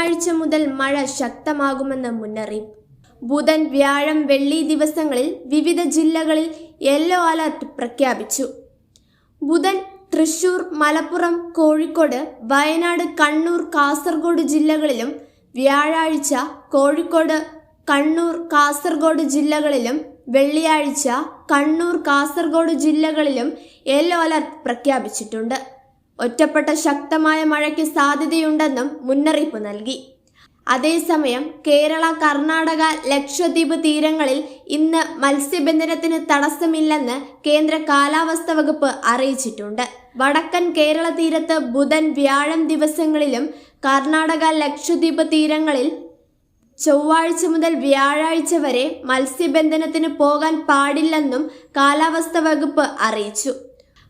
വെള്ളിയാഴ്ച മുതൽ മഴ ശക്തമാകുമെന്ന് മുന്നറിയിപ്പ്. ബുധൻ, വ്യാഴം, വെള്ളി ദിവസങ്ങളിൽ വിവിധ ജില്ലകളിൽ യെല്ലോ അലർട്ട് പ്രഖ്യാപിച്ചു. ബുധൻ തൃശൂർ, മലപ്പുറം, കോഴിക്കോട്, വയനാട്, കണ്ണൂർ, കാസർഗോഡ് ജില്ലകളിലും വ്യാഴാഴ്ച കോഴിക്കോട്, കണ്ണൂർ, കാസർഗോഡ് ജില്ലകളിലും വെള്ളിയാഴ്ച കണ്ണൂർ, കാസർഗോഡ് ജില്ലകളിലും യെല്ലോ അലർട്ട് പ്രഖ്യാപിച്ചിട്ടുണ്ട്. ഒറ്റപ്പെട്ട ശക്തമായ മഴയ്ക്ക് സാധ്യതയുണ്ടെന്നും മുന്നറിയിപ്പ് നൽകി. അതേസമയം കേരള, കർണാടക, ലക്ഷദ്വീപ് തീരങ്ങളിൽ ഇന്ന് മത്സ്യബന്ധനത്തിന് തടസ്സമില്ലെന്ന് കേന്ദ്ര കാലാവസ്ഥാ വകുപ്പ് അറിയിച്ചിട്ടുണ്ട്. വടക്കൻ കേരള തീരത്ത് ബുധൻ, വ്യാഴം ദിവസങ്ങളിലും കർണാടക, ലക്ഷദ്വീപ് തീരങ്ങളിൽ ചൊവ്വാഴ്ച മുതൽ വ്യാഴാഴ്ച വരെ മത്സ്യബന്ധനത്തിന് പോകാൻ പാടില്ലെന്നും കാലാവസ്ഥാ വകുപ്പ് അറിയിച്ചു.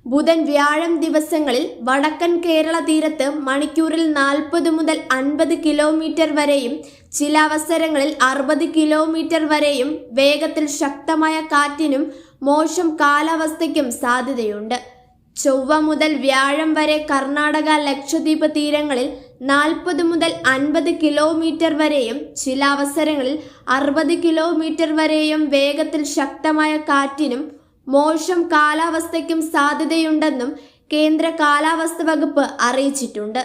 ബുധൻ, വ്യാഴം ദിവസങ്ങളിൽ വടക്കൻ കേരള തീരത്ത് മണിക്കൂറിൽ 40 മുതൽ 50 കിലോമീറ്റർ വരെയും ചില അവസരങ്ങളിൽ 60 കിലോമീറ്റർ വരെയും വേഗത്തിൽ ശക്തമായ കാറ്റിനും മോശം കാലാവസ്ഥയ്ക്കും സാധ്യതയുണ്ട്. ചൊവ്വ മുതൽ വ്യാഴം വരെ കർണാടക, ലക്ഷദ്വീപ് തീരങ്ങളിൽ 40 മുതൽ 50 കിലോമീറ്റർ വരെയും ചില അവസരങ്ങളിൽ 60 കിലോമീറ്റർ വരെയും വേഗത്തിൽ ശക്തമായ കാറ്റിനും മോശം കാലാവസ്ഥയ്ക്കും സാധ്യതയുണ്ടെന്നും കേന്ദ്ര കാലാവസ്ഥാ വകുപ്പ് അറിയിച്ചിട്ടുണ്ട്.